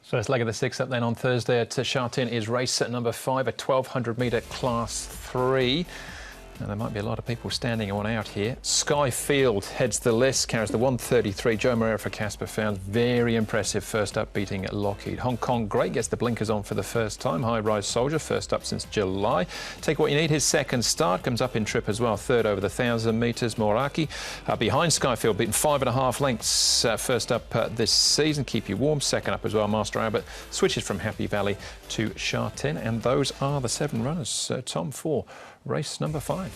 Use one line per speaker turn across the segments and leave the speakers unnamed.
First leg of the sixth up then on Thursday at Sha Tin is race number 5, a 1200 metre class 3. Now, there might be a lot of people standing on out here. Skyfield heads the list, carries the 133. Joe Moreira for Casper found very impressive first up, beating Lockheed. Hong Kong Great gets the blinkers on for the first time. High Rise Soldier first up since July. Take What You Need, his second start, comes up in trip as well. Third over the 1,000 metres. Moraki behind Skyfield, beaten 5.5 lengths first up this season. Keep You Warm second up as well. Master Albert switches from Happy Valley to Sha Tin, and those are the 7 runners. Tom, for race number 5.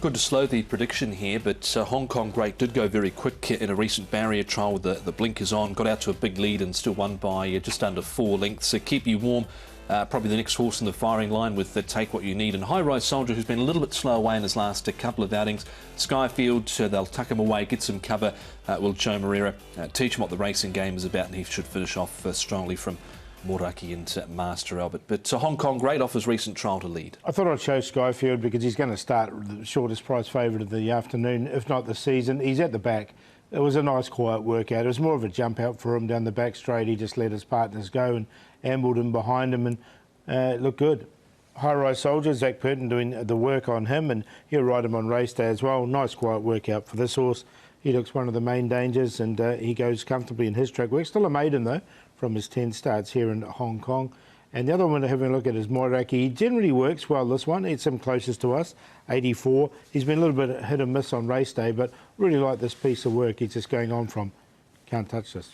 Good to slow the prediction here, but Hong Kong Great did go very quick in a recent barrier trial with the blinkers on, got out to a big lead and still won by just under 4 lengths. So Keep You Warm, probably the next horse in the firing line with Take What You Need. And High Rise Soldier, who's been a little bit slow away in his last couple of outings. Skyfield, they'll tuck him away, get some cover. Will Joe Moreira teach him what the racing game is about, and he should finish off strongly from Moraki and Master Albert. But Hong Kong Great off his recent trial to lead.
I thought I'd show Skyfield because he's going to start the shortest price favourite of the afternoon, if not the season. He's at the back. It was a nice quiet workout. It was more of a jump out for him down the back straight. He just let his partners go and ambled him behind him, and it looked good. High Rise Soldier, Zach Purton doing the work on him, and he'll ride him on race day as well. Nice quiet workout for this horse. He looks one of the main dangers, and he goes comfortably in his track work. Still a maiden though, from his 10 starts here in Hong Kong. And the other one to have a look at is Moraki. He generally works well, this one. It's him closest to us, 84. He's been a little bit hit and miss on race day, but really like this piece of work. He's just going on from, can't touch this.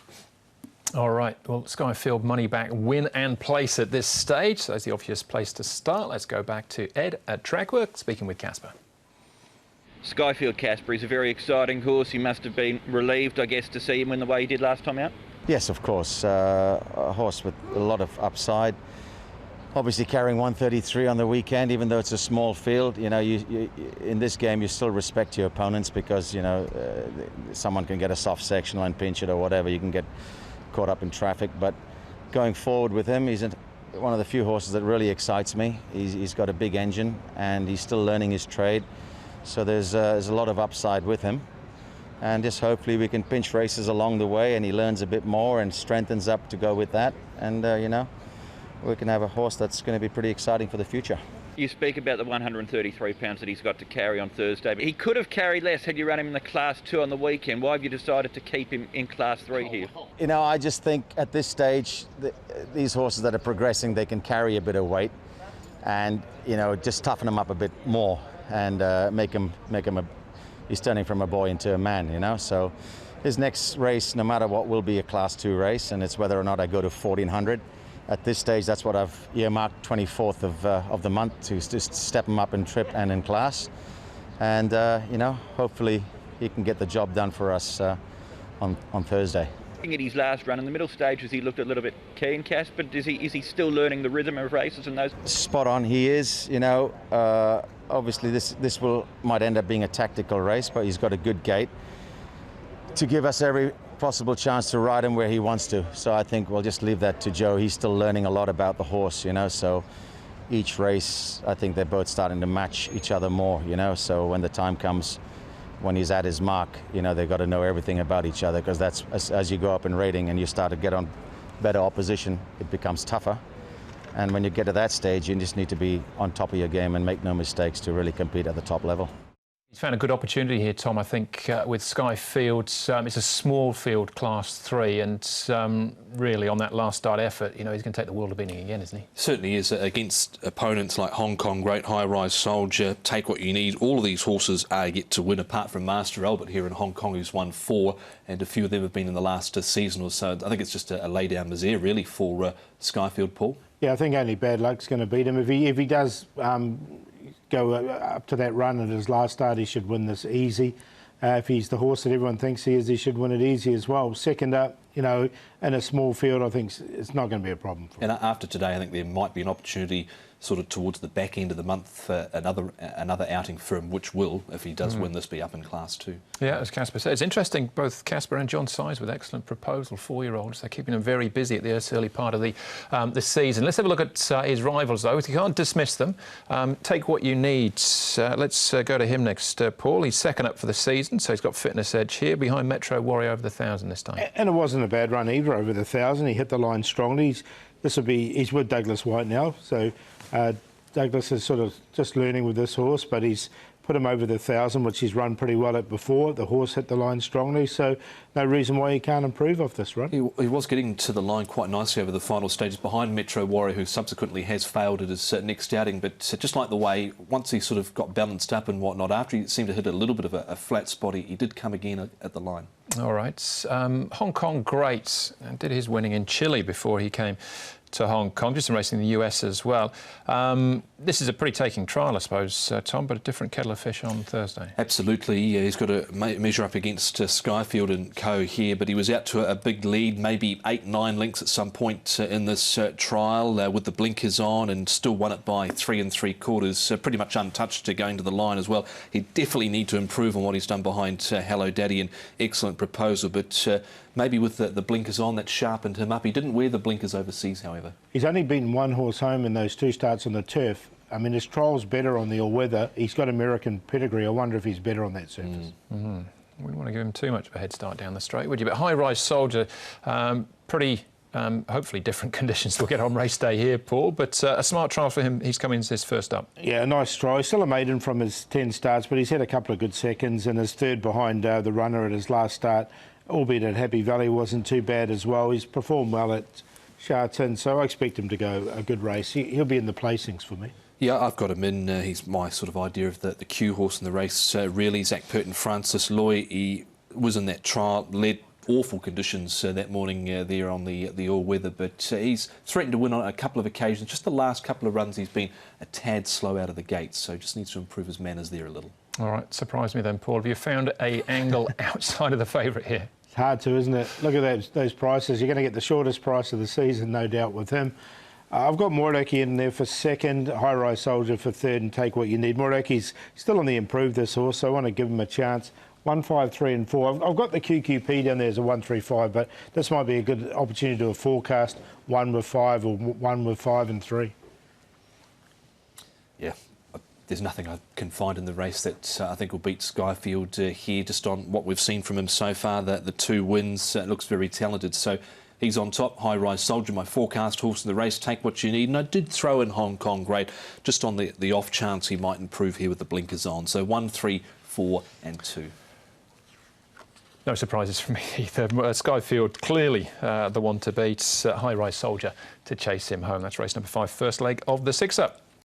All right, well, Skyfield money back, win and place at this stage. So that's the obvious place to start. Let's go back to Ed at Trackwork, speaking with Casper.
Skyfield Casper is a very exciting horse. He must have been relieved, I guess, to see him win the way he did last time out.
Yes, of course. A horse with a lot of upside. Obviously carrying 133 on the weekend, even though it's a small field. You know, you in this game you still respect your opponents because, you know, someone can get a soft sectional and pinch it or whatever. You can get caught up in traffic. But going forward with him, he's one of the few horses that really excites me. He's got a big engine and he's still learning his trade. So there's a lot of upside with him. And just hopefully we can pinch races along the way and he learns a bit more and strengthens up to go with that. And, you know, we can have a horse that's going to be pretty exciting for the future.
You speak about the 133 pounds that he's got to carry on Thursday, but he could have carried less had you run him in the Class 2 on the weekend. Why have you decided to keep him in Class 3 here?
You know, I just think at this stage, these horses that are progressing, they can carry a bit of weight and, you know, just toughen them up a bit more and make him he's turning from a boy into a man, you know. So his next race, no matter what, will be a Class 2 race, and it's whether or not I go to 1400. At this stage, that's what I've earmarked, 24th of the month, to just step him up in trip and in class. And, you know, hopefully he can get the job done for us on Thursday.
Looking at his last run in the middle stages, he looked a little bit keen, Cass, but is he still learning the rhythm of races and those?
Spot on, he is. You know, obviously this might end up being a tactical race, but he's got a good gait to give us every possible chance to ride him where he wants to. So I think we'll just leave that to Joe. He's still learning a lot about the horse, you know, so each race I think they're both starting to match each other more, you know, so when the time comes when he's at his mark, you know, they've got to know everything about each other, because that's as you go up in rating and you start to get on better opposition, it becomes tougher. And when you get to that stage, you just need to be on top of your game and make no mistakes to really compete at the top level.
He's found a good opportunity here, Tom, I think, with Skyfield. It's a small field, Class 3, and really on that last start effort, you know, he's going to take the world of beating again, isn't he?
Certainly is, against opponents like Hong Kong Great, High Rise Soldier, Take What You Need. All of these horses are yet to win, apart from Master Albert here in Hong Kong, who's won 4, and a few of them have been in the last season or so. I think it's just a lay-down misère, really, for Skyfield, Paul.
Yeah, I think only bad luck's going to beat him. If he does go up to that run at his last start, he should win this easy. If he's the horse that everyone thinks he is, he should win it easy as well. Second up, you know, in a small field, I think it's not going to be a problem for him.
And after today, I think there might be an opportunity sort of towards the back end of the month for another outing for him, which will, if he does win this, be up in Class 2. Yeah,
as Casper said, it's interesting, both Casper and John Size with excellent proposal, 4-year-olds. They're keeping him very busy at the early part of the season. Let's have a look at his rivals, though. You can't dismiss them. Take What You Need. Let's go to him next, Paul. He's second up for the season, so he's got fitness edge here, behind Metro Warrior over the 1,000 this time.
And it wasn't a bad run. He competitor over the 1,000. He hit the line strongly. He's with Douglas White now, so Douglas is sort of just learning with this horse, but he's put him over the 1,000, which he's run pretty well at before. The horse hit the line strongly, so no reason why he can't improve off this run.
He was getting to the line quite nicely over the final stages behind Metro Warrior, who subsequently has failed at his next outing. But just like the way, once he sort of got balanced up and whatnot, after he seemed to hit a little bit of a flat spot, he did come again at the line.
All right. Hong Kong Great did his winning in Chile before he came to Hong Kong, just in racing in the US as well. This is a pretty taking trial, I suppose, Tom, but a different kettle of fish on Thursday.
Absolutely. Yeah, he's got to measure up against Skyfield and co here, but he was out to a big lead, maybe 8-9 lengths at some point in this trial with the blinkers on, and still won it by 3 3/4, pretty much untouched going to the line as well. He definitely need to improve on what he's done behind Hello Daddy, an excellent proposal, but maybe with the blinkers on, that sharpened him up. He didn't wear the blinkers overseas, however.
He's only beaten one horse home in those 2 starts on the turf. I mean, his trial's better on the all-weather. He's got American pedigree. I wonder if he's better on that surface.
Wouldn't want to give him too much of a head start down the straight, would you? But High Rise Soldier, pretty, hopefully different conditions we'll get on race day here, Paul, but a smart trial for him. He's coming as his first up.
Yeah, a nice try. Still a maiden from his 10 starts, but he's had a couple of good seconds, and his third behind the runner at his last start, albeit at Happy Valley, wasn't too bad as well. He's performed well at Sha Tin, so I expect him to go a good race. He'll be in the placings for me.
Yeah, I've got him in. He's my sort of idea of the Q horse in the race. Really, Zach Pert and Francis Loy, he was in that trial, led awful conditions that morning there on the all-weather, but he's threatened to win on a couple of occasions. Just the last couple of runs he's been a tad slow out of the gates, so just needs to improve his manners there a little. All
right, surprise me then, Paul. Have you found an angle outside of the favourite here?
It's hard to, isn't it? Look at those prices. You're going to get the shortest price of the season, no doubt, with him. I've got Moraki in there for second, High Rise Soldier for third, and Take What You Need. Moraki's still on the improve, this horse, so I want to give him a chance. 1, 5, 3 and 4. I've got the QQP down there as a 1, 3, 5, but this might be a good opportunity to do a forecast, 1 with 5 or 1 with 5 and 3.
Yeah. There's nothing I can find in the race that I think will beat Skyfield here, just on what we've seen from him so far. The 2 wins, looks very talented. So he's on top. High Rise Soldier, my forecast horse in the race. Take What You Need. And I did throw in Hong Kong Great, just on the off chance he might improve here with the blinkers on. So 1, 3, 4 and 2.
No surprises from me either. Skyfield, clearly the one to beat. High Rise Soldier to chase him home. That's race number 5, first leg of the 6-up.